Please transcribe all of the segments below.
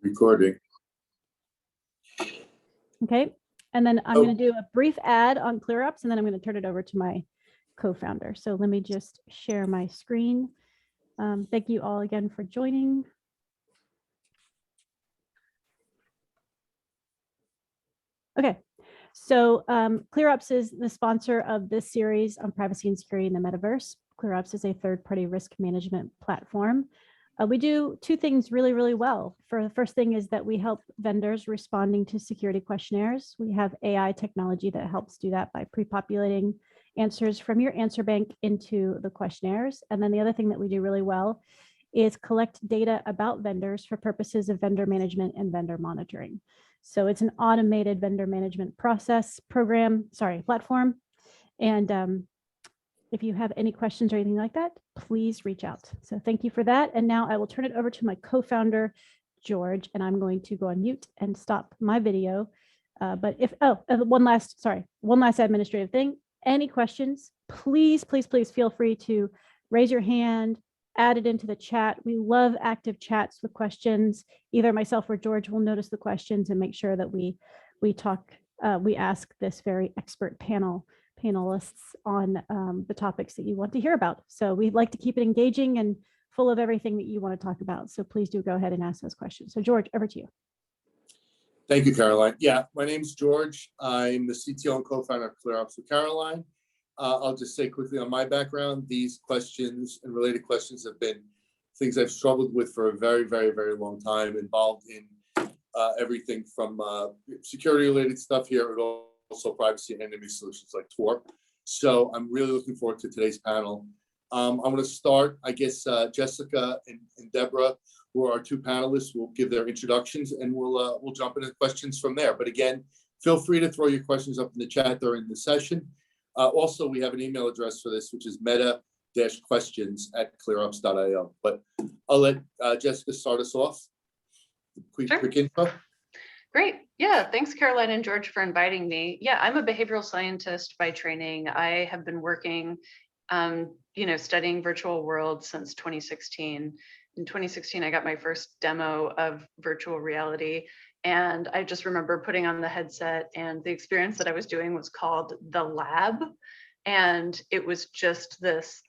Recording. Okay, and then I'm going to do a brief ad on ClearUps, and then I'm going to turn it over to my co-founder. So let me just share my screen. Thank you all again for joining. Okay, so ClearUps is the sponsor of this series on privacy and security in the metaverse. ClearUps is a third-party risk management platform. We do two things really, really well. The first thing is that we help vendors responding to security questionnaires. We have AI technology that helps do that by pre-populating answers from your answer bank into the questionnaires. And then the other thing that we do really well is collect data about vendors for purposes of vendor management and vendor monitoring. So it's an automated vendor management platform. And if you have any questions or anything like that, please reach out. So thank you for that. And now I will turn it over to my co-founder, George, and I'm going to go on mute and stop my video. But if, one last administrative thing. Any questions, please feel free to raise your hand, add it into the chat. We love active chats with questions. Either myself or George will notice the questions and make sure that we ask this very expert panelists on the topics that you want to hear about. So we'd like to keep it engaging and full of everything that you want to talk about. So please do go ahead and ask those questions. So George, over to you. Thank you, Caroline. Yeah, my name's George. I'm the CTO and co-founder of ClearUps with Caroline. I'll just say quickly on my background, these questions and related questions have been things I've struggled with for a very, very, very long time, involved in everything from security-related stuff here, but also privacy and enemy solutions like Tor. So I'm really looking forward to today's panel. I'm going to start, I guess, Jessica and Deborah, who are our two panelists, will give their introductions, and we'll jump into questions from there. But again, feel free to throw your questions up in the chat during the session. Also, we have an email address for this, which is meta-questions@clearups.io. But I'll let Jessica start us off. Quick intro. Great. Yeah, thanks, Caroline and George, for inviting me. Yeah, I'm a behavioral scientist by training. I have been working, studying virtual worlds since 2016. In 2016, I got my first demo of virtual reality. And I just remember putting on the headset, and the experience that I was doing was called The Lab. And it was just this,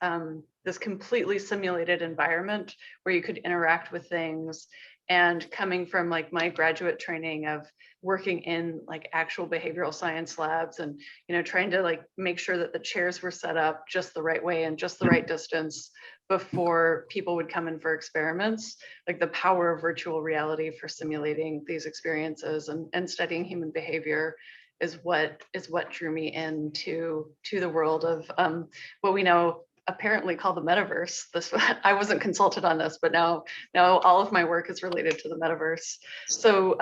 this completely simulated environment where you could interact with things. And coming from like my graduate training of working in like actual behavioral science labs and, trying to like make sure that the chairs were set up just the right way and just the right distance before people would come in for experiments, like the power of virtual reality for simulating these experiences and studying human behavior is what drew me into the world of what we know apparently called the metaverse. I wasn't consulted on this, but now all of my work is related to the metaverse. So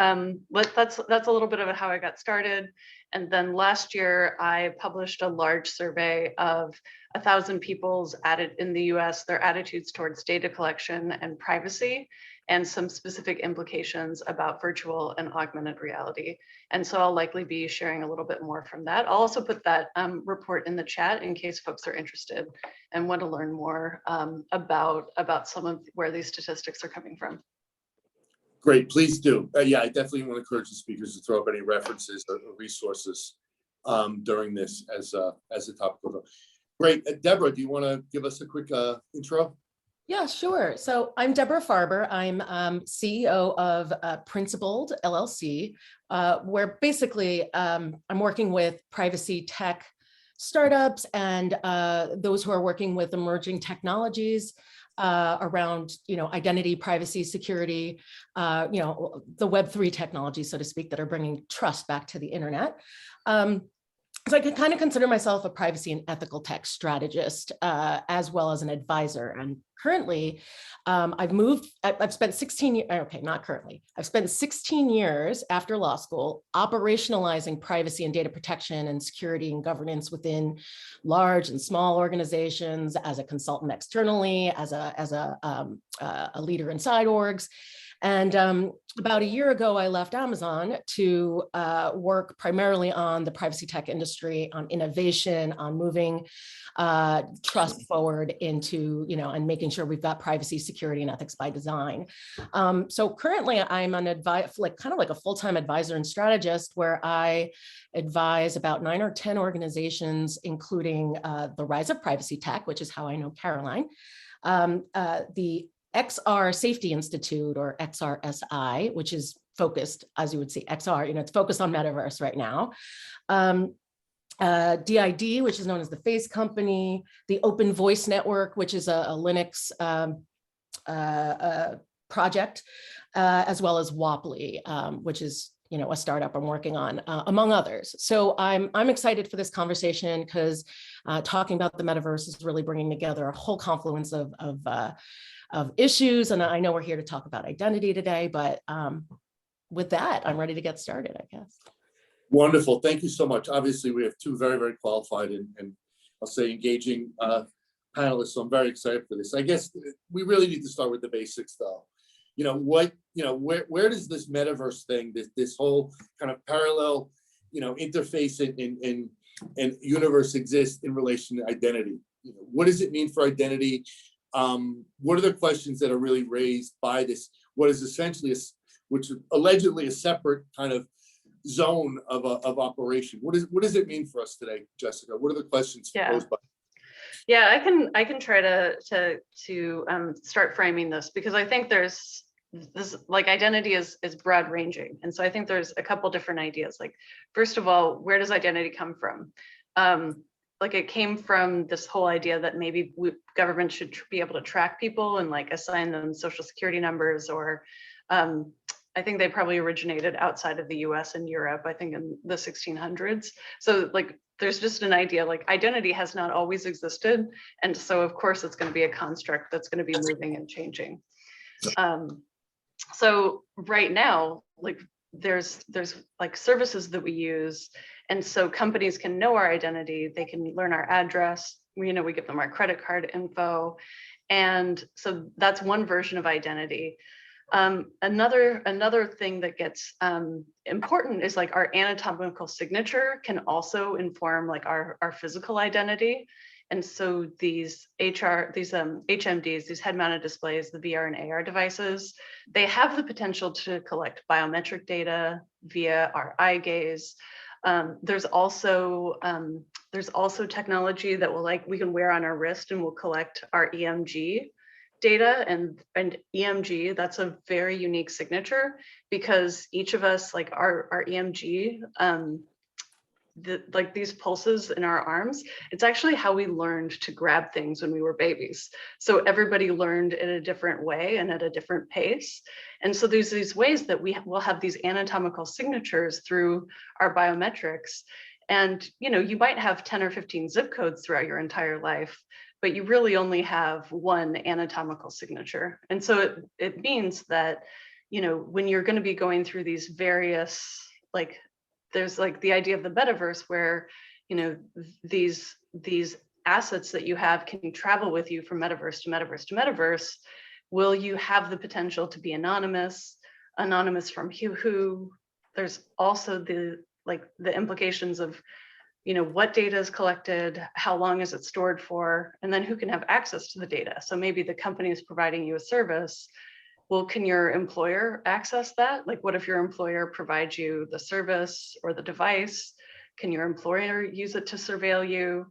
that's a little bit of how I got started. And then last year, I published a large survey of 1,000 people's in the US, their attitudes towards data collection and privacy, and some specific implications about virtual and augmented reality. And so I'll likely be sharing a little bit more from that. I'll also put that report in the chat in case folks are interested and want to learn more about some of where these statistics are coming from. Great, please do. Yeah, I definitely want to encourage the speakers to throw up any references or resources during this as a topic. Great, Deborah, do you want to give us a quick intro? Yeah, sure. So I'm Deborah Farber. I'm CEO of Principled LLC, where basically I'm working with privacy tech startups and those who are working with emerging technologies around, identity, privacy, security, the Web3 technologies, so to speak, that are bringing trust back to the internet. So I could kind of consider myself a privacy and ethical tech strategist, as well as an advisor. And currently, I've spent 16 years, okay, not currently. I've spent 16 years after law school operationalizing privacy and data protection and security and governance within large and small organizations, as a consultant externally, as a leader inside orgs. And about a year ago, I left Amazon to work primarily on the privacy tech industry, on innovation, on moving trust forward into, and making sure we've got privacy, security, and ethics by design. So currently I'm an kind of like a full-time advisor and strategist, where I advise about 9 or 10 organizations, including the Rise of Privacy Tech, which is how I know Caroline, the XR Safety Institute, or XRSI, which is focused, as you would see, XR, it's focused on metaverse right now. DID, which is known as the Face Company, the Open Voice Network, which is a Linux project, as well as Wobbly, which is a startup I'm working on, among others. So I'm excited for this conversation, because talking about the metaverse is really bringing together a whole confluence of issues. And I know we're here to talk about identity today, but with that, I'm ready to get started, I guess. Wonderful. Thank you so much. Obviously, we have two very, very qualified and I'll say engaging panelists. So I'm very excited for this. I guess we really need to start with the basics, though. Where does this metaverse thing, this whole kind of parallel, interface and universe exist in relation to identity? What does it mean for identity? What are the questions that are really raised by this, what is essentially, which is allegedly a separate kind of zone of operation? What does it mean for us today, Jessica? What are the questions posed by? Yeah, I can try to start framing this, because I think there's this, like, identity is broad ranging, and so I think there's a couple different ideas. Like, first of all, where does identity come from? Like, it came from this whole idea that maybe government should be able to track people and like assign them social security numbers, or I think they probably originated outside of the US and Europe, I think in the 1600s. So like, there's just an idea, like, identity has not always existed. And so of course it's going to be a construct that's going to be moving and changing. So right now, like, there's like services that we use. And so companies can know our identity, they can learn our address, we give them our credit card info. And so that's one version of identity. Another thing that gets important is like our anatomical signature can also inform like our physical identity. And so these HMDs, these head-mounted displays, the VR and AR devices, they have the potential to collect biometric data via our eye gaze. There's also technology that we can wear on our wrist and will collect our EMG data, and EMG, that's a very unique signature, because each of us, like our EMG, like these pulses in our arms, it's actually how we learned to grab things when we were babies. So everybody learned in a different way and at a different pace. And so there's these ways that we will have these anatomical signatures through our biometrics. And you might have 10 or 15 zip codes throughout your entire life, but you really only have one anatomical signature. And so it means that, when you're going to be going through these various, like, there's like the idea of the metaverse where, these assets that you have can travel with you from metaverse to metaverse to metaverse. Will you have the potential to be anonymous from who? There's also the implications of, what data is collected, how long is it stored for, and then who can have access to the data. So maybe the company is providing you a service. Well, can your employer access that? Like, what if your employer provides you the service or the device? Can your employer use it to surveil you?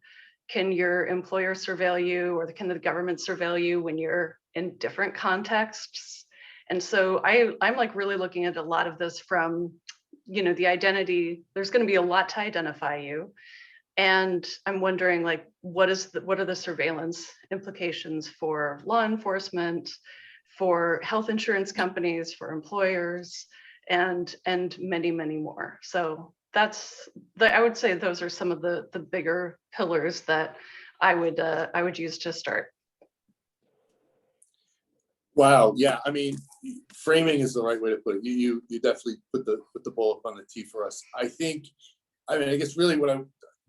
Can your employer surveil you, or can the government surveil you when you're in different contexts? And so I'm like really looking at a lot of this from, the identity. There's going to be a lot to identify you. And I'm wondering, like, what are the surveillance implications for law enforcement, for health insurance companies, for employers, and many, many more. So I would say those are some of the bigger pillars that I would use to start. Wow. Yeah. I mean, framing is the right way to put it. You definitely put the ball up on the tee for us. I guess really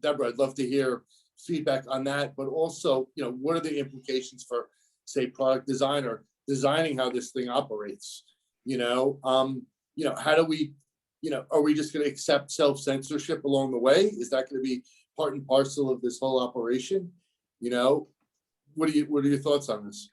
Deborah, I'd love to hear feedback on that, but also, what are the implications for, say, product design or designing how this thing operates? How do we, are we just going to accept self-censorship along the way? Is that going to be part and parcel of this whole operation? What are your thoughts on this?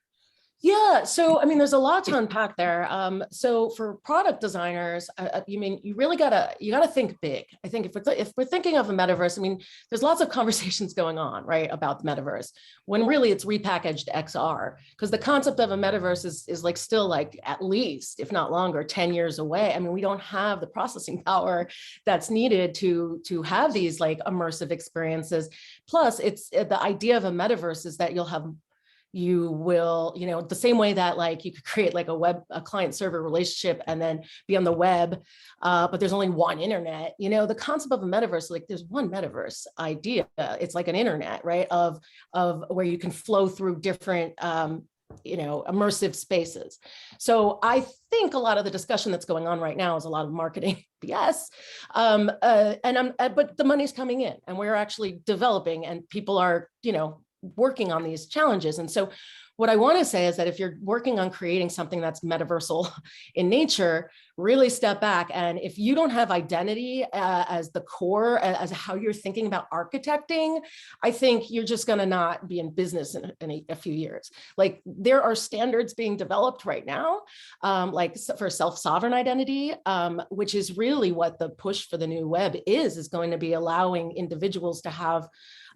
Yeah, so I mean, there's a lot to unpack there. So for product designers, you really gotta think big. I think if we're thinking of a metaverse, I mean, there's lots of conversations going on, right, about the metaverse, when really it's repackaged XR, because the concept of a metaverse is like still like at least, if not longer, 10 years away. I mean, we don't have the processing power that's needed to have these like immersive experiences. Plus, it's the idea of a metaverse is that you will, the same way that like you could create like a client server relationship and then be on the web, but there's only one internet, the concept of a metaverse, like there's one metaverse idea. It's like an internet, right? Of where you can flow through different, immersive spaces. So I think a lot of the discussion that's going on right now is a lot of marketing BS. But the money's coming in and we're actually developing and people are, working on these challenges. And so what I want to say is that if you're working on creating something that's metaversal in nature, really step back. And if you don't have identity as the core, as how you're thinking about architecting, I think you're just going to not be in business in a few years. Like there are standards being developed right now, like for self-sovereign identity, which is really what the push for the new web is going to be allowing individuals to have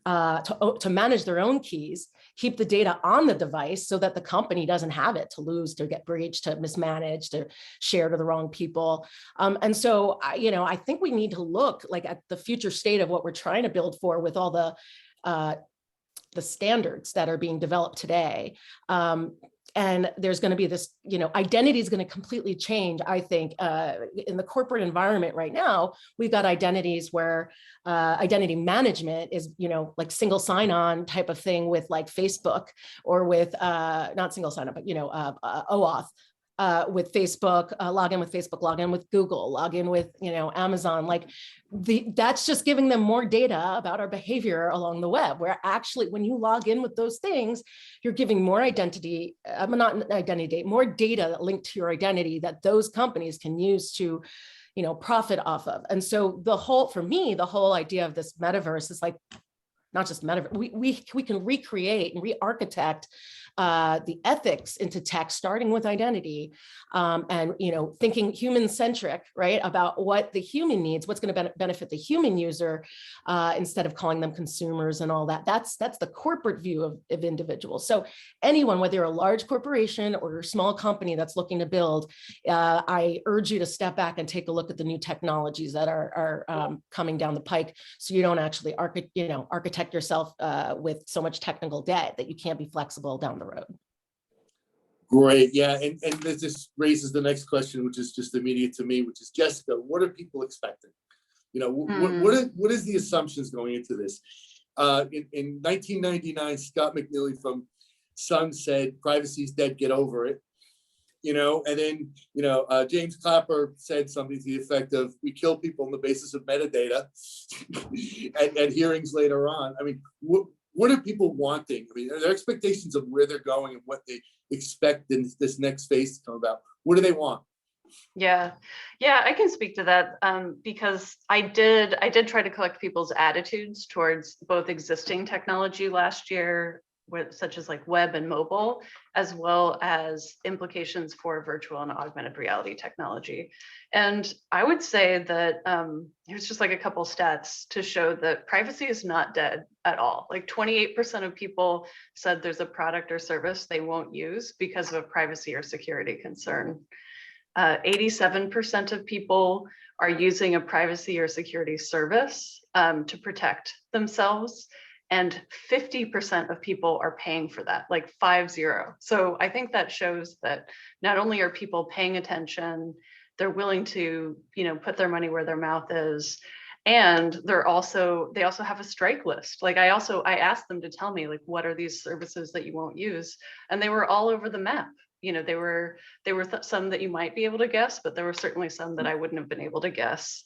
to manage their own keys, keep the data on the device so that the company doesn't have it to lose, to get breached, to mismanage, to share to the wrong people. And so, I think we need to look like at the future state of what we're trying to build for with all the standards that are being developed today. And there's going to be this, identity is going to completely change. I think in the corporate environment right now, we've got identities where identity management is, like single sign-on type of thing with like Facebook or with not single sign-on, but, OAuth. With Facebook, log in with Facebook, log in with Google, log in with, Amazon, like that's just giving them more data about our behavior along the web, where actually when you log in with those things, you're giving more identity, not identity, more data linked to your identity that those companies can use to, profit off of. And so for me, the whole idea of this metaverse is like, not just metaverse, we can recreate and re-architect the ethics into tech, starting with identity, and thinking human-centric, right, about what the human needs, what's going to benefit the human user, instead of calling them consumers and all that. That's the corporate view of individuals. So anyone, whether you're a large corporation or a small company that's looking to build, I urge you to step back and take a look at the new technologies that are coming down the pike, so you don't actually architect yourself with so much technical debt that you can't be flexible down the road. Great. Yeah. And this raises the next question, which is just immediate to me, which is, Jessica, what are people expecting? What is the assumptions going into this? In 1999, Scott McNeely from Sun said, privacy's dead, get over it. And then, James Clapper said something to the effect of, we kill people on the basis of metadata at hearings later on. I mean, what are people wanting? I mean, are there expectations of where they're going and what they expect in this next phase to come about? What do they want? Yeah, I can speak to that because I did try to collect people's attitudes towards both existing technology last year, such as like web and mobile, as well as implications for virtual and augmented reality technology. And I would say that here's just like a couple stats to show that privacy is not dead at all. Like 28% of people said there's a product or service they won't use because of a privacy or security concern. 87% of people are using a privacy or security service to protect themselves. And 50% of people are paying for that, like 50. So I think that shows that not only are people paying attention, they're willing to, put their money where their mouth is. And they also have a strike list. Like I asked them to tell me, like, what are these services that you won't use? And they were all over the map. There were some that you might be able to guess, but there were certainly some that I wouldn't have been able to guess.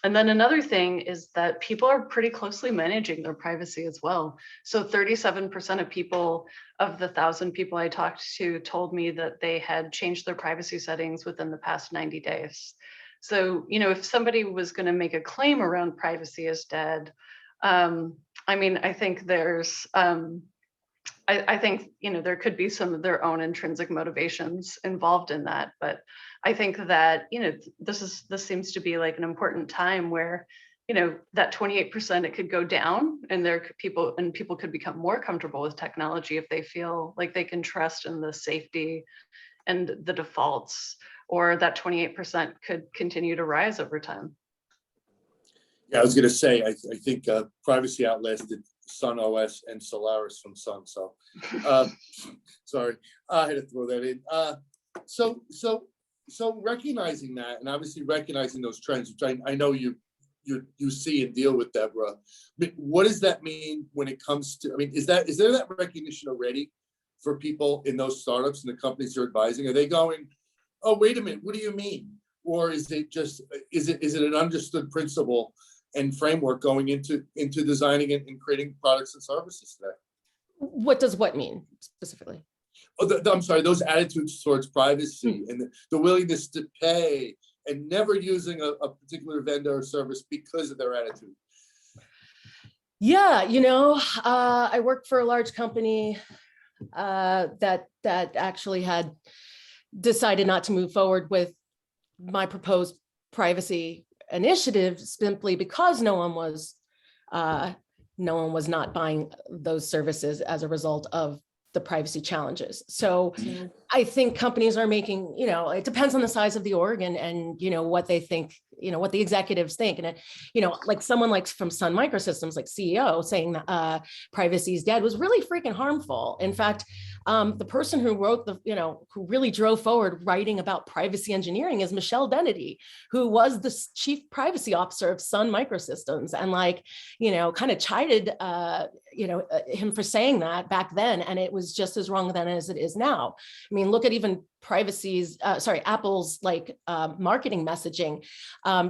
And then another thing is that people are pretty closely managing their privacy as well. So 37% of people, of the 1,000 people I talked to, told me that they had changed their privacy settings within the past 90 days. So, if somebody was going to make a claim around privacy is dead, I mean, I think there's, I think, there could be some of their own intrinsic motivations involved in that. But I think that, this seems to be like an important time where, that 28%, it could go down, and people could become more comfortable with technology if they feel like they can trust in the safety and the defaults, or that 28% could continue to rise over time. Yeah, I was going to say, I think privacy outlasted Sun OS and Solaris from Sun. So, sorry, I had to throw that in. So recognizing that, and obviously recognizing those trends, which I know you see and deal with, Deborah. I mean, what does that mean when it comes to? I mean, is there that recognition already for people in those startups and the companies you're advising? Are they going, oh, wait a minute, what do you mean? Or is it just is it an understood principle and framework going into designing and creating products and services today? What does what mean specifically? Oh, I'm sorry, those attitudes towards privacy and the willingness to pay and never using a particular vendor or service because of their attitude. Yeah, I worked for a large company that actually had decided not to move forward with my proposed privacy initiative simply because no one was not buying those services as a result of the privacy challenges. So I think companies are making, it depends on the size of the org and what they think, what the executives think. And, like someone like from Sun Microsystems, like CEO saying that privacy is dead was really freaking harmful. In fact, the person who wrote who really drove forward writing about privacy engineering is Michelle Dennedy, who was the chief privacy officer of Sun Microsystems, and kind of chided, him for saying that back then. And it was just as wrong then as it is now. I mean, look at even Apple's marketing messaging,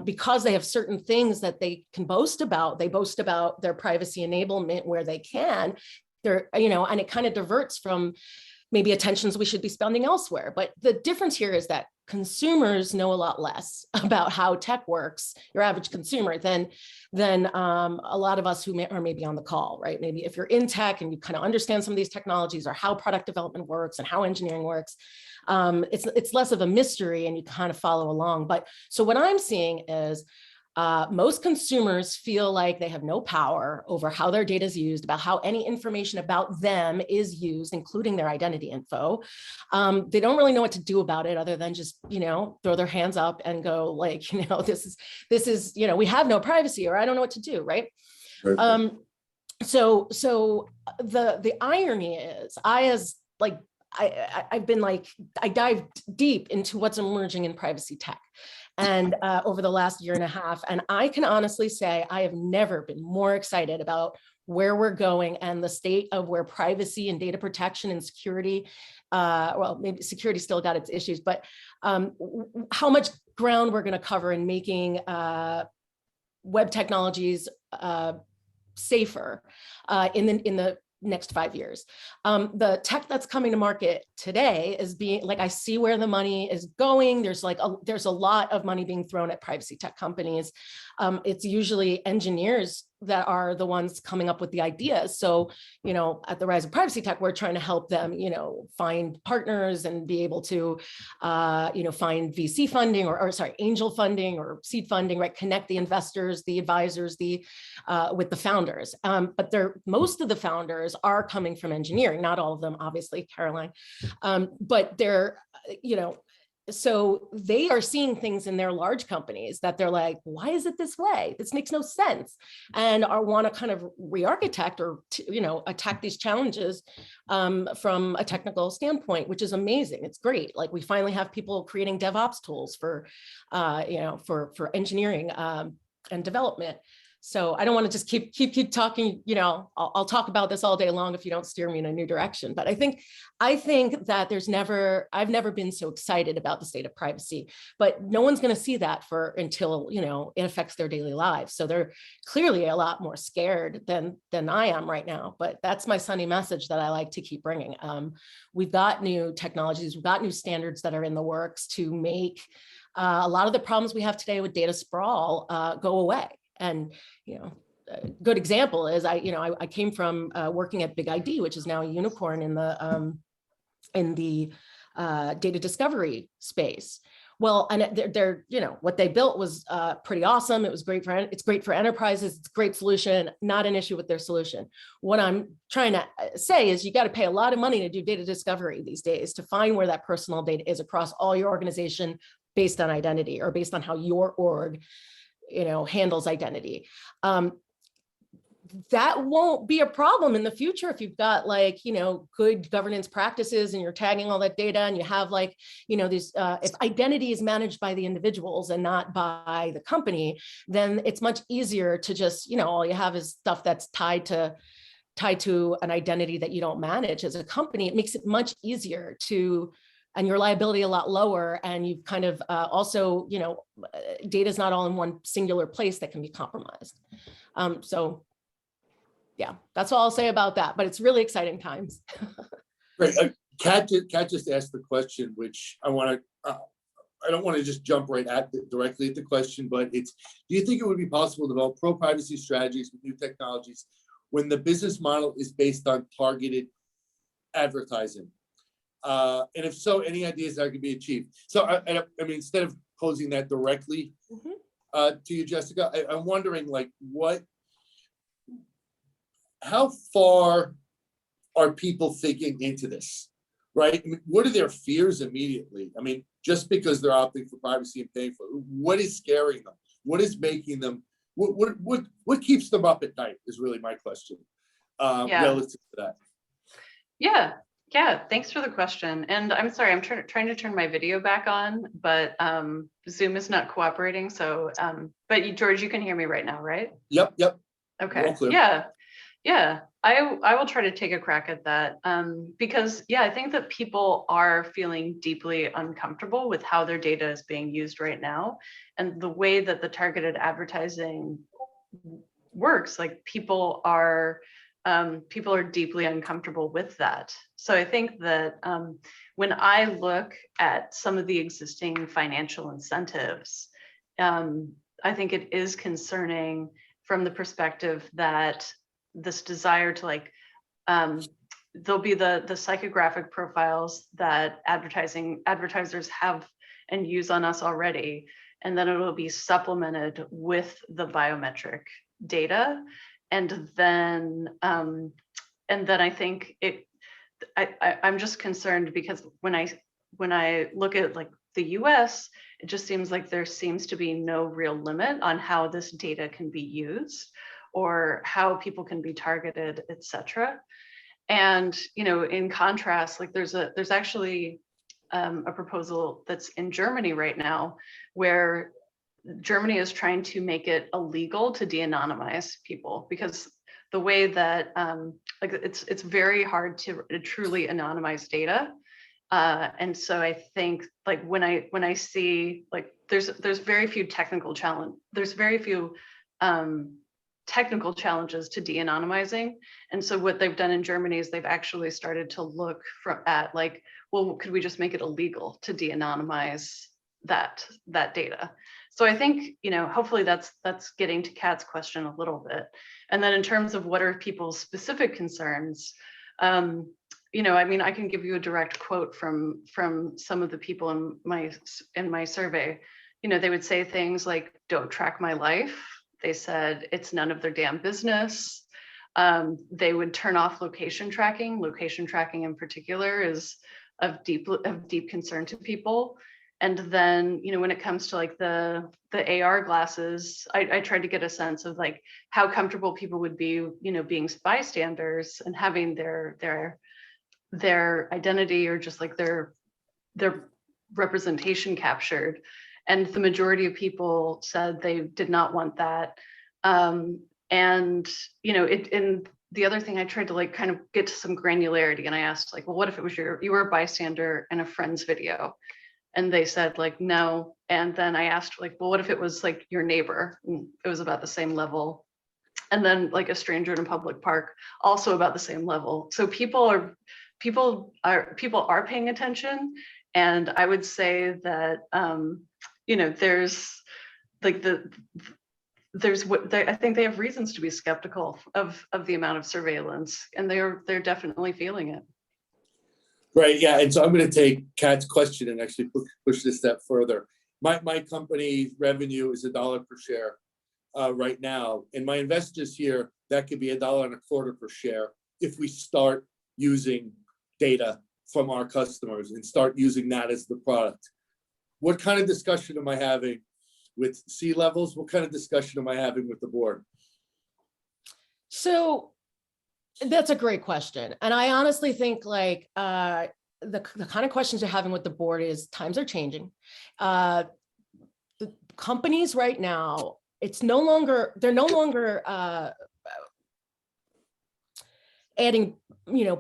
because they have certain things that they can boast about. They boast about their privacy enablement where they can. And it kind of diverts from maybe attentions we should be spending elsewhere. But the difference here is that consumers know a lot less about how tech works, your average consumer, than a lot of us who are maybe on the call, right? Maybe if you're in tech and you kind of understand some of these technologies or how product development works and how engineering works, it's less of a mystery and you kind of follow along. But so what I'm seeing is most consumers feel like they have no power over how their data is used, about how any information about them is used, including their identity info. They don't really know what to do about it other than just, throw their hands up and go like, this is, we have no privacy, or I don't know what to do, right? Right. So the irony is I dived deep into what's emerging in privacy tech. And over the last year and a half, and I can honestly say I have never been more excited about where we're going and the state of where privacy and data protection and security, well, maybe security still got its issues, but how much ground we're going to cover in making web technologies safer in the next 5 years. The tech that's coming to market today is being I see where the money is going. There's a lot of money being thrown at privacy tech companies. It's usually engineers that are the ones coming up with the ideas. So, at the Rise of Privacy Tech, we're trying to help them, find partners and be able to, find VC funding or angel funding or seed funding, right? Connect the investors, the advisors, with the founders. But most of the founders are coming from engineering, not all of them, obviously, Caroline. But they're, so they are seeing things in their large companies that they're like, why is it this way? This makes no sense. And want to kind of re-architect or, attack these challenges from a technical standpoint, which is amazing. It's great. We finally have people creating DevOps tools for engineering and development. So I don't want to just keep talking, you know, I'll talk about this all day long if you don't steer me in a new direction. But I think that I've never been so excited about the state of privacy, but no one's going to see that until, you know, it affects their daily lives. So they're clearly a lot more scared than I am right now. But that's my sunny message that I like to keep bringing. We've got new technologies, we've got new standards that are in the works to make a lot of the problems we have today with data sprawl go away. And, you know, a good example is I came from working at Big ID, which is now a unicorn in the data discovery space. Well, and they're you know, what they built was pretty awesome. It was it's great for enterprises. It's a great solution, not an issue with their solution. What I'm trying to say is you got to pay a lot of money to do data discovery these days to find where that personal data is across all your organization based on identity or based on how your org, you know, handles identity. That won't be a problem in the future if you've got, like, you know, good governance practices and you're tagging all that data and you have, like, you know, these, if identity is managed by the individuals and not by the company, then it's much easier to just, you know, all you have is stuff that's tied to an identity that you don't manage as a company. It makes it much easier to, and your liability a lot lower. And you've kind of also, you know, data is not all in one singular place that can be compromised. So yeah, that's all I'll say about that, but it's really exciting times. Great. Kat just asked the question, which I don't want to just jump right directly at the question, but it's, do you think it would be possible to develop pro-privacy strategies with new technologies when the business model is based on targeted advertising? And if so, any ideas that could be achieved? So I mean, instead of posing that directly to you, Jessica, I'm wondering, like, how far are people thinking into this, right? I mean, what are their fears immediately? I mean, just because they're opting for privacy and paying for it, what is scaring them? What is making them, what keeps them up at night is really my question relative to that. Yeah, thanks for the question. And I'm sorry, I'm trying to turn my video back on, but Zoom is not cooperating. So, but George, you can hear me right now, right? Yep. Okay, yeah, I will try to take a crack at that because, yeah, I think that people are feeling deeply uncomfortable with how their data is being used right now. And the way that the targeted advertising works, like people are deeply uncomfortable with that. So I think that when I look at some of the existing financial incentives, I think it is concerning from the perspective that this desire to, like, there'll be the psychographic profiles that advertisers have and use on us already, and then it'll be supplemented with the biometric data. And then I think I'm just concerned because when I look at, like, the US, it just seems like there seems to be no real limit on how this data can be used or how people can be targeted, et cetera. And, you know, in contrast, like there's actually a proposal that's in Germany right now where Germany is trying to make it illegal to de-anonymize people, because the way that like it's very hard to truly anonymize data. And so I think, like, when I see, like, there's very few technical challenges to de-anonymizing. And so what they've done in Germany is they've actually started to look at, like, well, could we just make it illegal to de-anonymize that data? So I think, you know, hopefully that's getting to Kat's question a little bit. And then in terms of what are people's specific concerns, you know, I mean, I can give you a direct quote from some of the people in my survey. You know, they would say things like, "Don't track my life." They said it's none of their damn business. They would turn off location tracking. Location tracking in particular is of deep concern to people. And then, you know, when it comes to, like, the AR glasses, I tried to get a sense of, like, how comfortable people would be, you know, being bystanders and having their identity or just, like, their representation captured. And the majority of people said they did not want that. And, and the other thing I tried to like kind of get to some granularity, and I asked like, well, what if it was you were a bystander in a friend's video? And they said like, no. And then I asked like, well, what if it was like your neighbor? And it was about the same level. And then like a stranger in a public park, also about the same level. So people are paying attention. And I would say that, there's like I think they have reasons to be skeptical of the amount of surveillance, and they're definitely feeling it. Right, yeah, and so I'm going to take Kat's question and actually push this step further. My company's revenue is $1 per share right now, and my investors here, that could be $1.25 per share if we start using data from our customers and start using that as the product. What kind of discussion am I having with C-levels? What kind of discussion am I having with the board? So that's a great question. And I honestly think like the kind of questions you're having with the board is times are changing. The companies right now, they're no longer adding,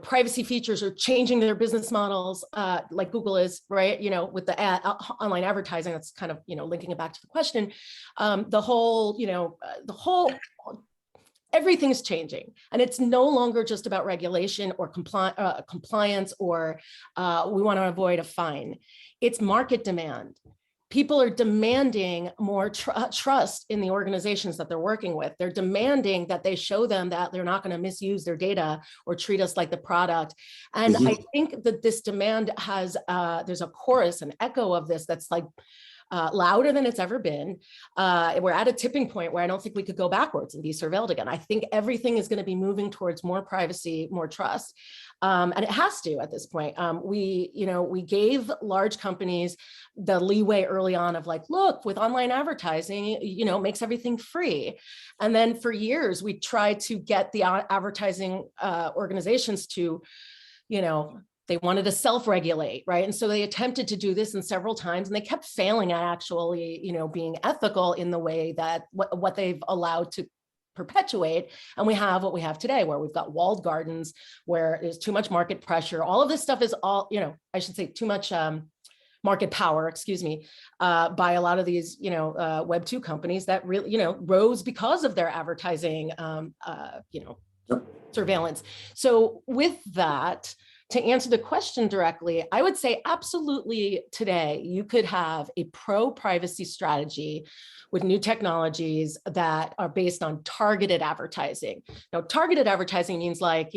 privacy features or changing their business models like Google is, right? With the online advertising, that's kind of, linking it back to the question. Everything's changing, and it's no longer just about regulation or compliance or we want to avoid a fine. It's market demand. People are demanding more trust in the organizations that they're working with. They're demanding that they show them that they're not going to misuse their data or treat us like the product. And I think that this demand has, there's a chorus, an echo of this that's like louder than it's ever been. We're at a tipping point where I don't think we could go backwards and be surveilled again. I think everything is going to be moving towards more privacy, more trust. And it has to at this point. We gave large companies the leeway early on of like, look, with online advertising, makes everything free. And then for years, we tried to get the advertising organizations to, they wanted to self-regulate, right? And so they attempted to do this in several times, and they kept failing at actually, being ethical in the way that what they've allowed to perpetuate. And we have what we have today, where we've got walled gardens, where there's too much market pressure. All of this stuff is all, I should say too much market power, by a lot of these, Web 2 companies that really, rose because of their advertising, surveillance. So with that, to answer the question directly, I would say absolutely today, you could have a pro-privacy strategy with new technologies that are based on targeted advertising. Now, targeted advertising means like,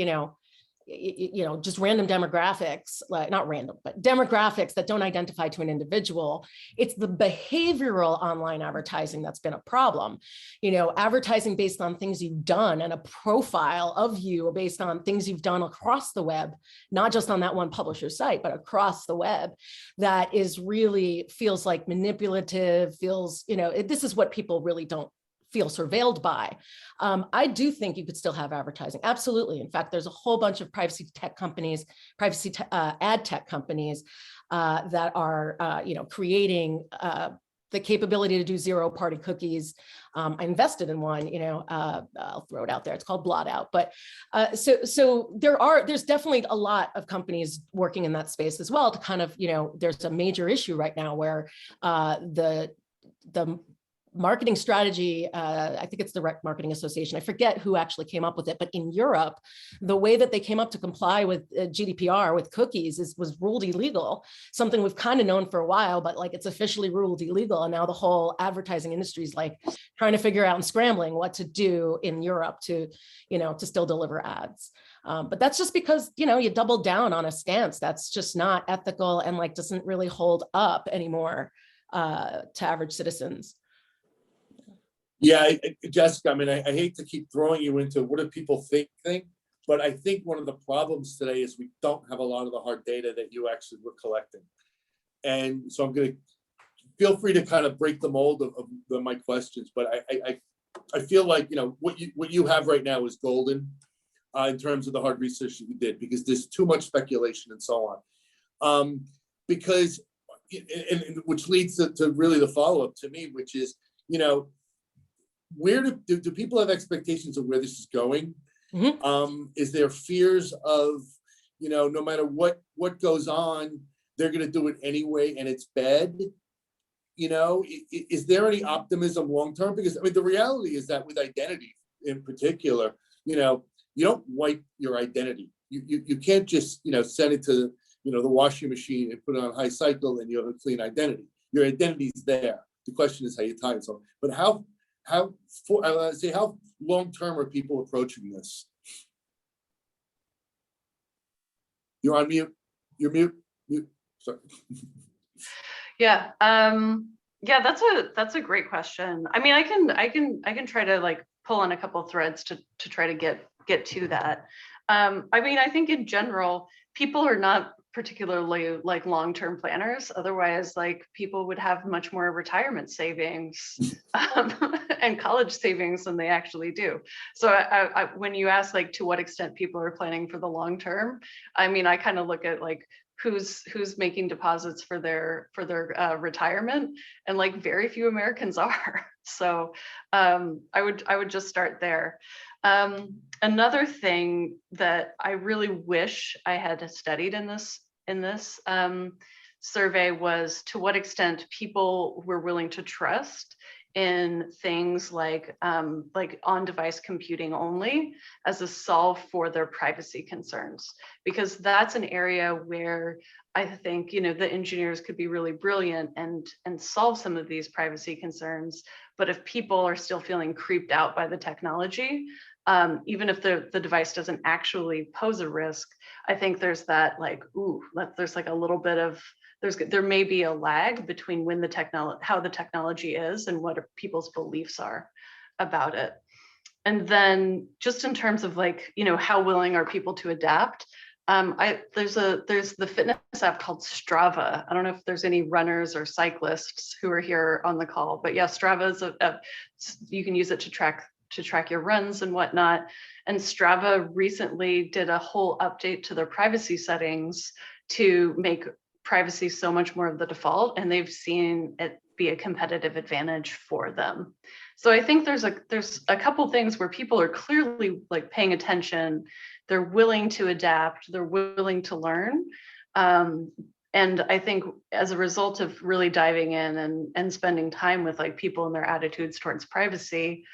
just random demographics, like not random, but demographics that don't identify to an individual. It's the behavioral online advertising that's been a problem. Advertising based on things you've done and a profile of you based on things you've done across the web, not just on that one publisher site, but across the web, that is really feels like manipulative, this is what people really don't feel surveilled by. I do think you could still have advertising. Absolutely. In fact, there's a whole bunch of privacy tech companies, ad tech companies that are, creating the capability to do zero-party cookies. I invested in one, I'll throw it out there. It's called Blot Out. But so there's definitely a lot of companies working in that space as well to kind of, there's a major issue right now where the marketing strategy, I think it's the Rec Marketing Association. I forget who actually came up with it, but in Europe, the way that they came up to comply with GDPR with cookies was ruled illegal. Something we've kind of known for a while, but like it's officially ruled illegal. And now the whole advertising industry is like trying to figure out and scrambling what to do in Europe to still deliver ads. But that's just because, you doubled down on a stance that's just not ethical and like doesn't really hold up anymore to average citizens. Yeah, Jessica, I hate to keep throwing you into what do people think, but I think one of the problems today is we don't have a lot of the hard data that you actually were collecting. And so I'm going to feel free to kind of break the mold of my questions, but I feel like, what you have right now is golden in terms of the hard research that you did, because there's too much speculation and so on. Because, and which leads to really the follow-up to me, which is, where do people have expectations of where this is going? Mhm. Is there fears of, no matter what goes on, they're going to do it anyway, and it's bad? Is there any optimism long term? Because I mean, the reality is that with identity in particular, you don't wipe your identity. You can't just send it to the washing machine and put it on high cycle and you have a clean identity. Your identity's there. The question is how you tie it. So, but how long term are people approaching this? You're on mute. You're mute. Sorry. Yeah. Yeah, that's a great question. I mean, I can try to like pull on a couple threads to try to get to that. I mean, I think in general, people are not particularly like long-term planners. Otherwise, like people would have much more retirement savings and college savings than they actually do. So when you ask like to what extent people are planning for the long term, I mean, I kind of look at like who's making deposits for their retirement, and like very few Americans are. So I would just start there. Another thing that I really wish I had studied in this survey was to what extent people were willing to trust in things like on-device computing only as a solve for their privacy concerns, because that's an area where I think the engineers could be really brilliant and solve some of these privacy concerns. But if people are still feeling creeped out by the technology, even if the device doesn't actually pose a risk, I think there's that like, there's like a little bit of, there may be a lag between when how the technology is and what people's beliefs are about it. And then just in terms of like, how willing are people to adapt? There's the fitness app called Strava. I don't know if there's any runners or cyclists who are here on the call, but yeah, Strava is you can use it to track your runs and whatnot. And Strava recently did a whole update to their privacy settings to make privacy so much more of the default, and they've seen it be a competitive advantage for them. So I think there's a couple things where people are clearly like paying attention, they're willing to adapt, they're willing to learn. And I think as a result of really diving in and spending time with like people and their attitudes towards privacy,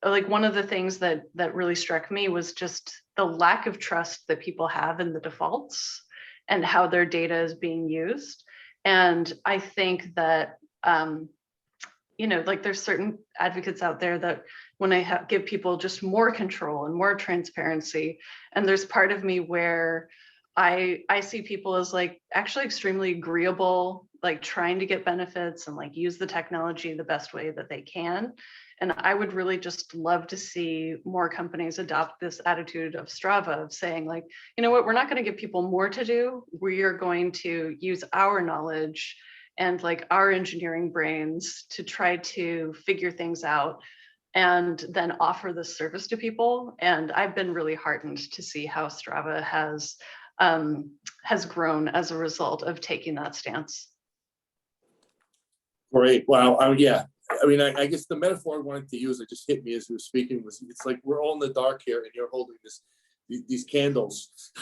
like one of the things that really struck me was just the lack of trust that people have in the defaults and how their data is being used. And I think that, like there's certain advocates out there that when I give people just more control and more transparency, and there's part of me where I see people as like actually extremely agreeable, like trying to get benefits and like use the technology the best way that they can. And I would really just love to see more companies adopt this attitude of Strava of saying like, you know what, we're not going to give people more to do. We are going to use our knowledge and like our engineering brains to try to figure things out and then offer this service to people. And I've been really heartened to see how Strava has grown as a result of taking that stance. Great. Wow. Yeah. I mean, I guess the metaphor I wanted to use, it just hit me as you were speaking, was it's like we're all in the dark here and you're holding these candles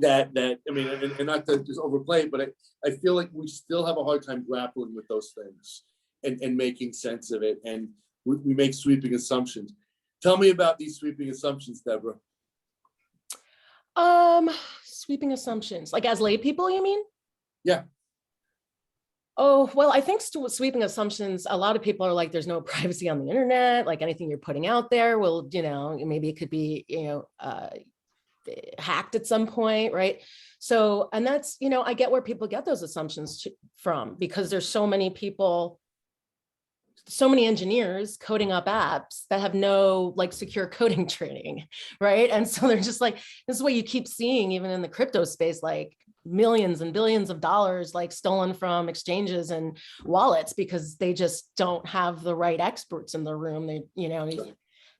that I mean, and not to just overplay it, but I feel like we still have a hard time grappling with those things and making sense of it. And we make sweeping assumptions. Tell me about these sweeping assumptions, Deborah. Sweeping assumptions, like as lay people, you mean? Yeah. Oh, well, I think sweeping assumptions, a lot of people are like, there's no privacy on the internet, like anything you're putting out there will, maybe it could be, hacked at some point, right? So, and that's, I get where people get those assumptions from, because there's so many people, so many engineers coding up apps that have no like secure coding training, right? And so they're just like, this is what you keep seeing even in the crypto space, like millions and billions of dollars like stolen from exchanges and wallets because they just don't have the right experts in the room. They,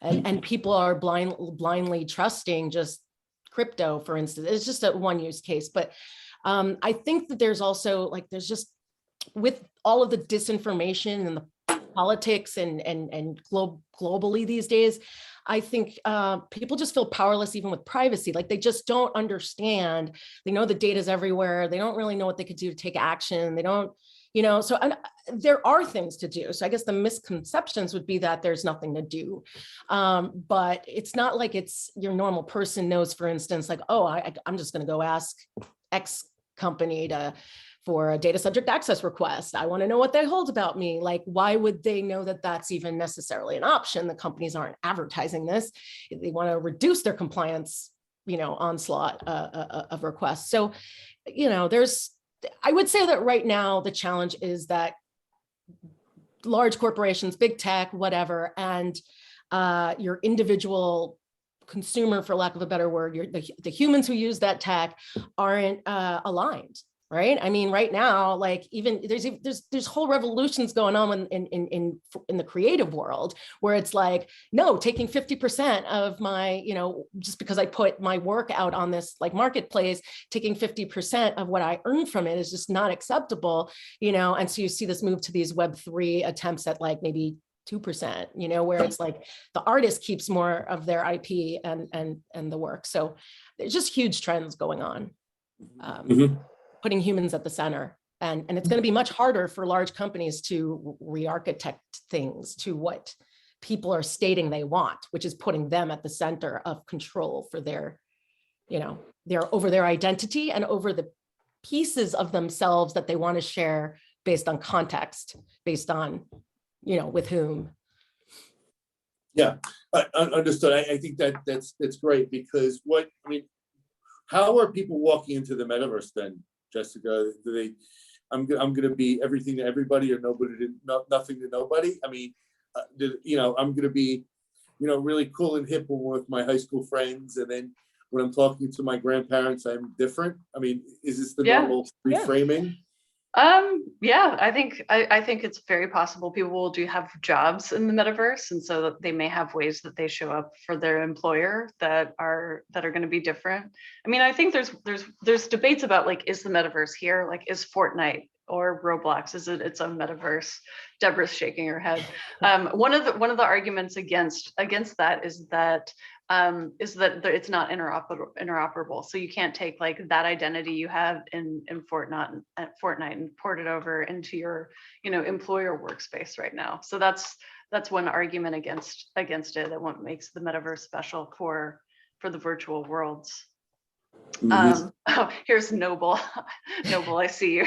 and people are blindly trusting just crypto, for instance. It's just a one use case. But I think that there's also like, there's just with all of the disinformation and the politics and globally these days, I think people just feel powerless even with privacy. Like they just don't understand. They know the data's everywhere. They don't really know what they could do to take action. They don't, so there are things to do. So I guess the misconceptions would be that there's nothing to do. But it's not like it's your normal person knows, for instance, like, oh, I'm just going to go ask X company for a data subject access request. I want to know what they hold about me. Like, why would they know that that's even necessarily an option? The companies aren't advertising this. They want to reduce their compliance, onslaught of requests. So, I would say that right now, the challenge is that large corporations, big tech, whatever, and your individual consumer, for lack of a better word, the humans who use that tech aren't aligned. Right. I mean, right now, like even there's whole revolutions going on in the creative world where it's like, no, taking 50% of my, just because I put my work out on this like marketplace, taking 50% of what I earn from it is just not acceptable, and so you see this move to these Web3 attempts at like maybe 2%, where it's like the artist keeps more of their IP and the work. So there's just huge trends going on. Putting humans at the center. And it's going to be much harder for large companies to re-architect things to what people are stating they want, which is putting them at the center of control for their over their identity and over the pieces of themselves that they want to share based on context, based on, with whom. Yeah, understood. I think that's great because how are people walking into the metaverse then? Jessica, I'm going to be everything to everybody or nothing to nobody. I mean, I'm going to be, really cool and hip with my high school friends. And then when I'm talking to my grandparents, I'm different. I mean, is this the normal reframing? Yeah, I think it's very possible people will have jobs in the metaverse, and so that they may have ways that they show up for their employer that are going to be different. I mean, I think there's debates about like, is the metaverse here? Like, is Fortnite or Roblox, is it its own metaverse? Deborah's shaking her head. One of the arguments against that is that it's not interoperable. So you can't take like that identity you have in Fortnite and port it over into your employer workspace right now. So that's one argument against it, that what makes the metaverse special for the virtual worlds. Oh, here's Noble. Noble, I see you.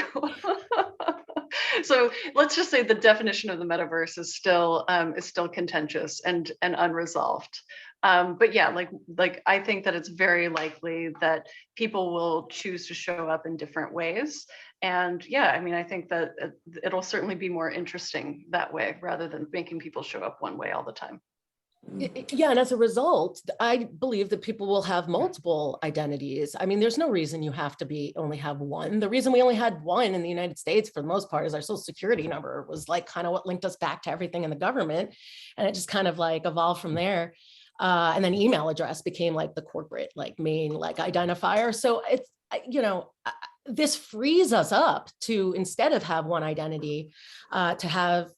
So let's just say the definition of the metaverse is still contentious and unresolved. But yeah, like I think that it's very likely that people will choose to show up in different ways. And yeah, I mean, I think that it'll certainly be more interesting that way rather than making people show up one way all the time. Yeah, and as a result, I believe that people will have multiple identities. I mean, there's no reason you have to only have one. The reason we only had one in the United States for the most part is our social security number was like kind of what linked us back to everything in the government. And it just kind of like evolved from there. And then email address became like the corporate, like main like identifier. So it's, this frees us up to, instead of have one identity, to have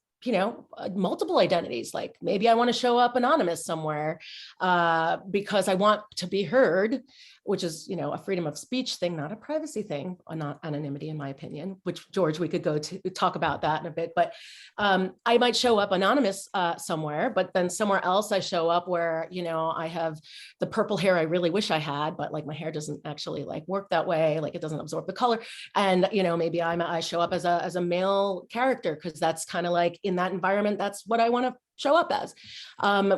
multiple identities. Like maybe I want to show up anonymous somewhere because I want to be heard, which is, a freedom of speech thing, not a privacy thing, or not anonymity, in my opinion, which George, we could go to talk about that in a bit, but I might show up anonymous somewhere, but then somewhere else I show up where, I have the purple hair I really wish I had, but like my hair doesn't actually like work that way. Like it doesn't absorb the color. And, maybe I show up as a male character because that's kind of like in that environment, that's what I want to show up as,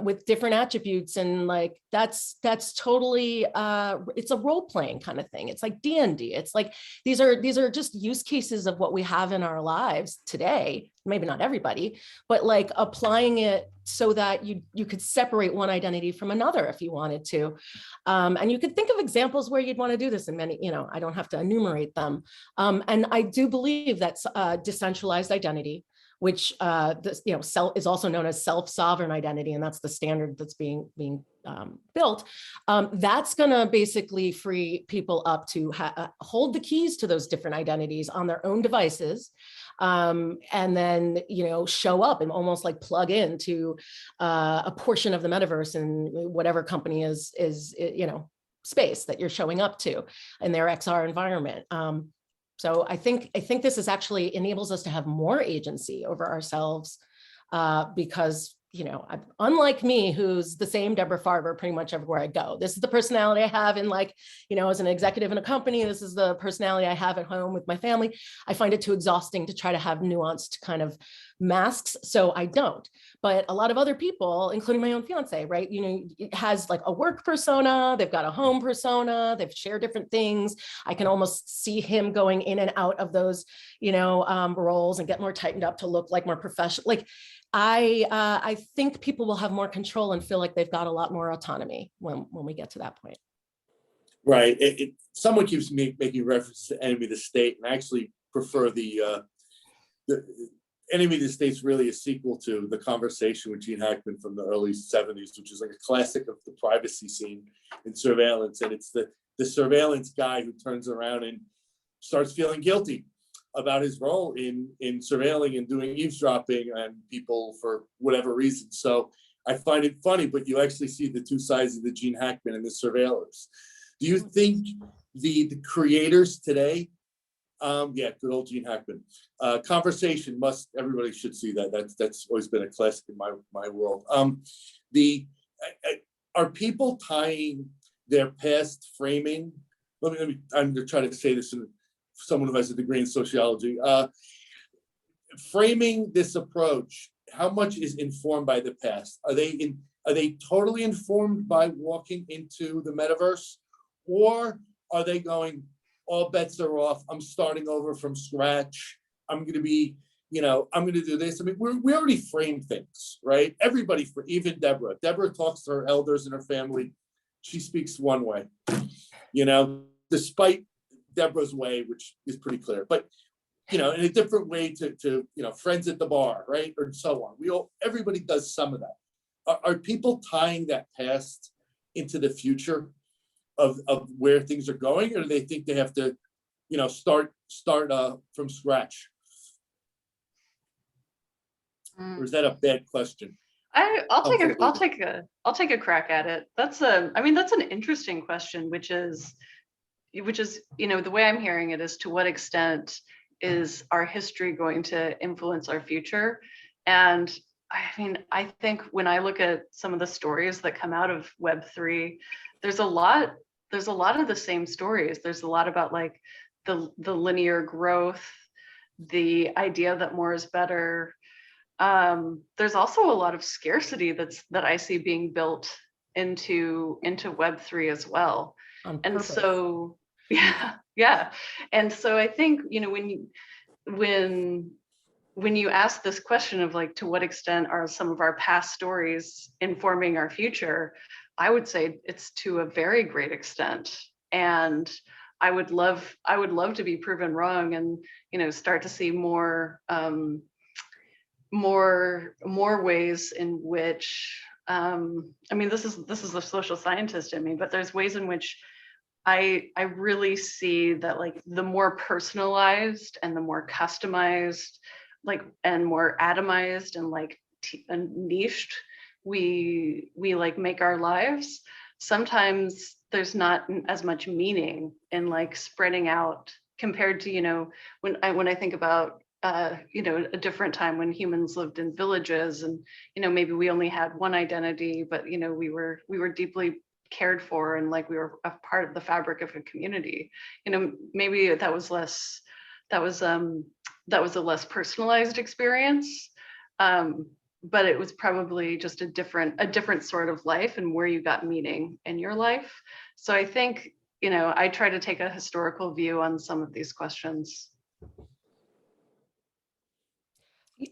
with different attributes. And like, that's totally, it's a role-playing kind of thing. It's like D&D. It's like, these are just use cases of what we have in our lives today, maybe not everybody, but like applying it so that you could separate one identity from another if you wanted to. And you could think of examples where you'd want to do this in many, I don't have to enumerate them. And I do believe that decentralized identity, which is also known as self-sovereign identity, and that's the standard that's being built. That's going to basically free people up to hold the keys to those different identities on their own devices, and then, you know, show up and almost like plug into a portion of the metaverse and whatever company is, you know, space that you're showing up to in their XR environment. So I think this is actually enables us to have more agency over ourselves, because, you know, unlike me, who's the same Deborah Farber pretty much everywhere I go. This is the personality I have in, like, you know, as an executive in a company. This is the personality I have at home with my family. I find it too exhausting to try to have nuanced kind of masks, so I don't. But a lot of other people, including my own fiance, right, you know, it has like a work persona, they've got a home persona, they've shared different things. I can almost see him going in and out of those, you know, roles and get more tightened up to look like more professional. Like, I think people will have more control and feel like they've got a lot more autonomy when we get to that point. Right. Someone keeps making reference to enemy of the state, and I actually prefer the enemy of the state's really a sequel to The Conversation with Gene Hackman from the early 70s, which is like a classic of the privacy scene in surveillance. And it's the surveillance guy who turns around and starts feeling guilty about his role in surveilling and doing eavesdropping on people for whatever reason. So I find it funny, but you actually see the two sides of the Gene Hackman and the surveillors. Do you think the creators today, yeah, good old Gene Hackman, Conversation everybody should see that. That's always been a classic in my world. Are people tying their past framing? I'm gonna try to say this in someone who has a degree in sociology, framing this approach, how much is informed by the past? Are they totally informed by walking into the metaverse, or are they going, all bets are off, I'm starting over from scratch, I'm going to be, you know, I'm going to do this? I mean, we already frame things, right? Everybody, even Deborah talks to her elders and her family, she speaks one way, you know, despite Deborah's way, which is pretty clear, but, you know, in a different way to you know, friends at the bar, right, or so on. Everybody does some of that. Are people tying that past into the future of where things are going, or do they think they have to, you know, start from scratch? Or is that a bad question? I'll take a crack at it. I mean, that's an interesting question, which is, you know, the way I'm hearing it is, to what extent is our history going to influence our future? And I mean, I think when I look at some of the stories that come out of Web3, there's a lot of the same stories. There's a lot about like the linear growth, the idea that more is better. There's also a lot of scarcity that I see being built into Web3 as well. And so, yeah. And so I think, you know, when you ask this question of like, to what extent are some of our past stories informing our future, I would say it's to a very great extent. And I would love to be proven wrong, and, you know, start to see more ways in which, I mean, this is the social scientist in me, but there's ways in which I really see that, like, the more personalized and the more customized, like, and more atomized and like and niched we like make our lives, sometimes there's not as much meaning in like spreading out compared to, you know, when I think about you know, a different time when humans lived in villages, and, you know, maybe we only had one identity, but, you know, we were deeply cared for, and like we were a part of the fabric of a community. You know, maybe that was a less personalized experience, but it was probably just a different sort of life, and where you got meaning in your life. So I think, you know, I try to take a historical view on some of these questions.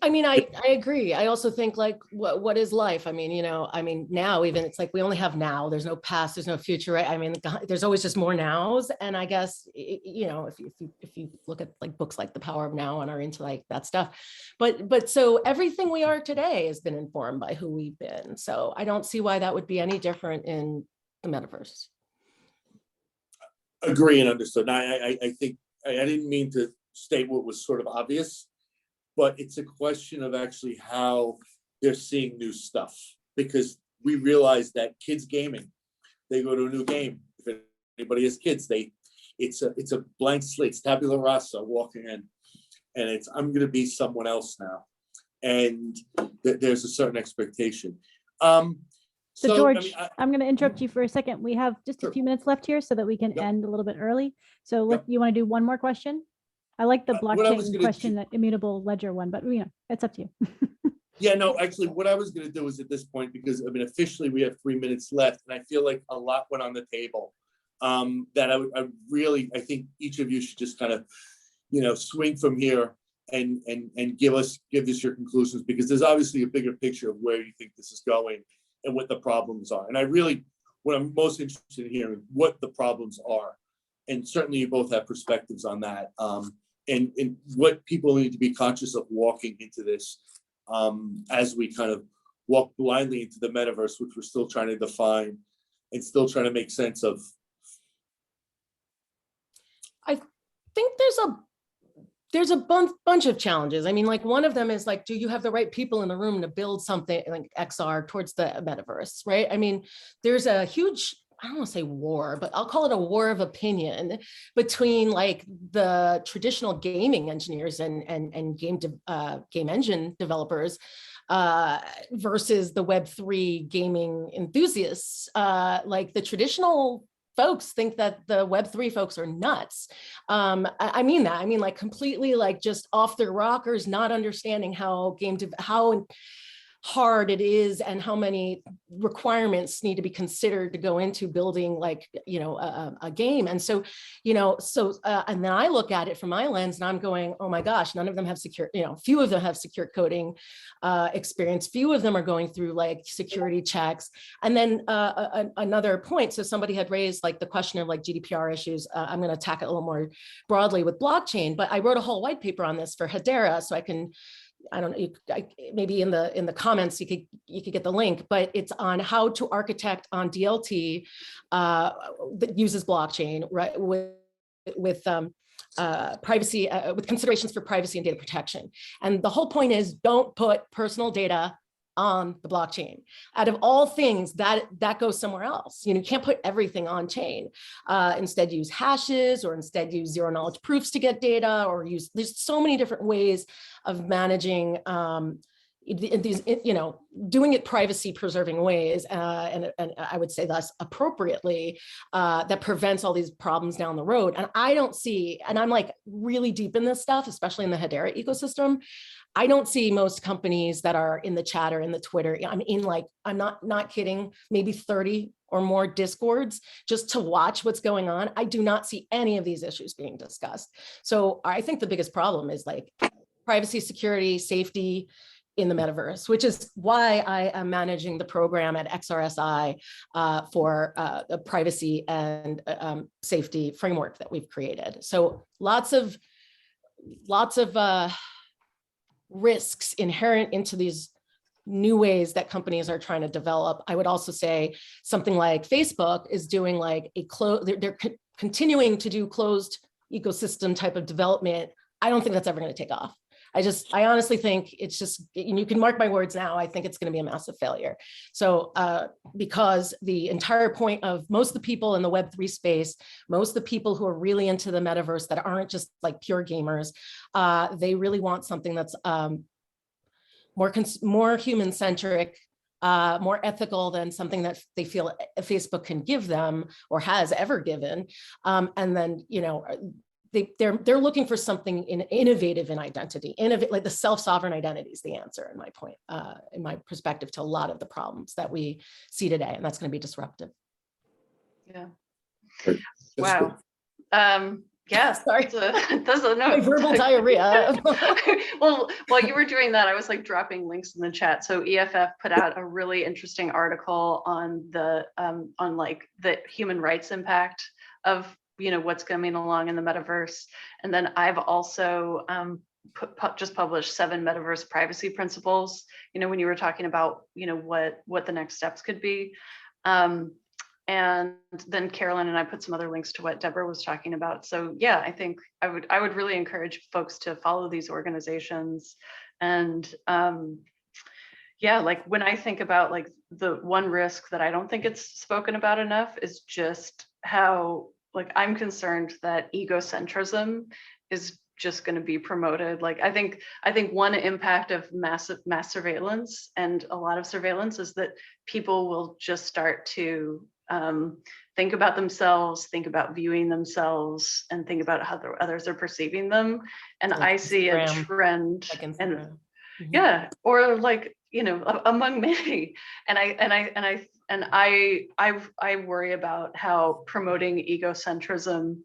I mean, I agree. I also think, like, what is life? I mean, you know, I mean, now even it's like we only have now. There's no past. There's no future. Right? I mean, there's always just more nows. And I guess, you know, if you look at like books like The Power of Now and are into like that stuff, but so everything we are today has been informed by who we've been. So I don't see why that would be any different in the metaverse. Agree and understood. I think I didn't mean to state what was sort of obvious. but it's a question of actually how they're seeing new stuff, because we realize that kids gaming, they go to a new game. If anybody has kids, it's a blank slate, it's tabula rasa walking in, and it's, I'm going to be someone else now, and there's a certain expectation. So George, I mean, I'm going to interrupt you for a second. We have just Sure. a few minutes left here so that we can Yep. end a little bit early. So Yep. you want to do one more question? I like the What I was blockchain gonna question, that immutable ledger one, but it's up to you. Yeah, no, actually, what I was gonna do is at this point, because I mean, officially we have 3 minutes left, and I feel like a lot went on the table. That I think each of you should just kind of, swing from here and give us your conclusions, because there's obviously a bigger picture of where you think this is going and what the problems are. And what I'm most interested in hearing, what the problems are. And certainly you both have perspectives on that. And what people need to be conscious of walking into this, as we kind of walk blindly into the metaverse, which we're still trying to define and still trying to make sense of. I think there's a bunch of challenges. I mean, like, one of them is like, do you have the right people in the room to build something like XR towards the metaverse, right? I mean, there's a huge, I don't want to say war, but I'll call it a war of opinion between like the traditional gaming engineers and game engine developers versus the Web3 gaming enthusiasts. Like, the traditional folks think that the Web3 folks are nuts. I mean that. I mean, like, completely, like, just off their rockers, not understanding how how hard it is and how many requirements need to be considered to go into building, like, a game. And so, and then I look at it from my lens and I'm going, oh my gosh, none of them have secure, few of them have secure coding experience. Few of them are going through like security checks. And then another point, so somebody had raised like the question of like GDPR issues. I'm going to attack it a little more broadly with blockchain, but I wrote a whole white paper on this for Hedera, so I can, I don't know, maybe in the comments you could get the link, but it's on how to architect on DLT that uses blockchain, right, with privacy, with considerations for privacy and data protection. And the whole point is, don't put personal data on the blockchain. Out of all things, that goes somewhere else. You can't put everything on chain. Instead, use hashes, or instead use zero knowledge proofs to get data, or there's so many different ways of managing these, doing it privacy preserving ways, and I would say thus appropriately, that prevents all these problems down the road. And I don't see, and I'm like really deep in this stuff, especially in the Hedera ecosystem, I don't see most companies that are in the chat or in the Twitter. I'm in, like, I'm not kidding, maybe 30 or more Discords just to watch what's going on. I do not see any of these issues being discussed. So I think the biggest problem is like privacy, security, safety in the metaverse, which is why I am managing the program at XRSI for the privacy and safety framework that we've created. So lots of risks inherent into these new ways that companies are trying to develop. I would also say something like Facebook is doing like they're continuing to do closed ecosystem type of development. I don't think that's ever going to take off. I honestly think it's just, you can mark my words now, I think it's going to be a massive failure. So because the entire point of most of the people in the Web3 space, most of the people who are really into the metaverse that aren't just like pure gamers, they really want something that's more human-centric, more ethical than something that they feel Facebook can give them or has ever given. And then, they're looking for something innovative in identity. Like the self-sovereign identity is the answer, in my point, in my perspective, to a lot of the problems that we see today, and that's going to be disruptive. Yeah. Great. Wow. Yeah. Sorry. That's a no. My verbal diarrhea. Well, while you were doing that, I was like dropping links in the chat. So EFF put out a really interesting article on the like the human rights impact of what's coming along in the metaverse. And then I've also just published 7 metaverse privacy principles, when you were talking about, what the next steps could be. And then Caroline and I put some other links to what Deborah was talking about. So yeah, I think I would really encourage folks to follow these organizations. And yeah, like when I think about like the one risk that I don't think it's spoken about enough is just how, like, I'm concerned that egocentrism is just going to be promoted. Like, I think one impact of mass surveillance and a lot of surveillance is that people will just start to think about themselves, think about viewing themselves, and think about how others are perceiving them. And Like I see a Instagram, trend, like and Instagram. Mhm. yeah, or like, you know, among many. And I worry about how promoting egocentrism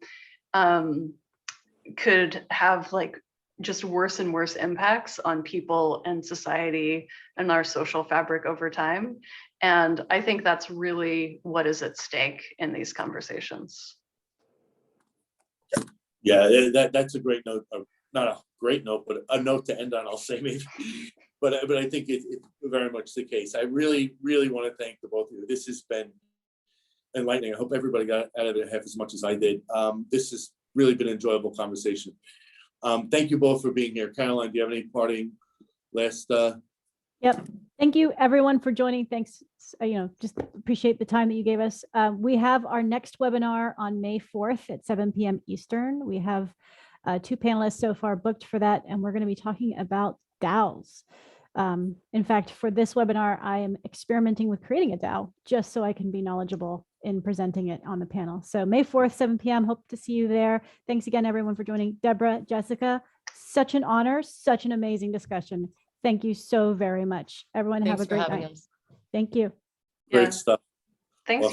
could have like just worse and worse impacts on people and society and our social fabric over time. And I think that's really what is at stake in these conversations. Yeah, that's a great note. Not a great note, but a note to end on, I'll say maybe. But I think it's very much the case. I really, really want to thank the both of you. This has been enlightening. I hope everybody got out of it half as much as I did. This has really been an enjoyable conversation. Thank you both for being here. Caroline, do you have any parting last? Yep. Thank you everyone for joining. Thanks. Just appreciate the time that you gave us. We have our next webinar on May 4th at 7 p.m. Eastern. We have 2 panelists so far booked for that, and we're going to be talking about DAOs. In fact, for this webinar, I am experimenting with creating a DAO just so I can be knowledgeable in presenting it on the panel. So May 4th, 7 p.m. Hope to see you there. Thanks again, everyone, for joining. Deborah, Jessica, such an honor, such an amazing discussion. Thank you so very much. Everyone have a great night. Us. Thank you. Great Yeah. stuff. Thanks.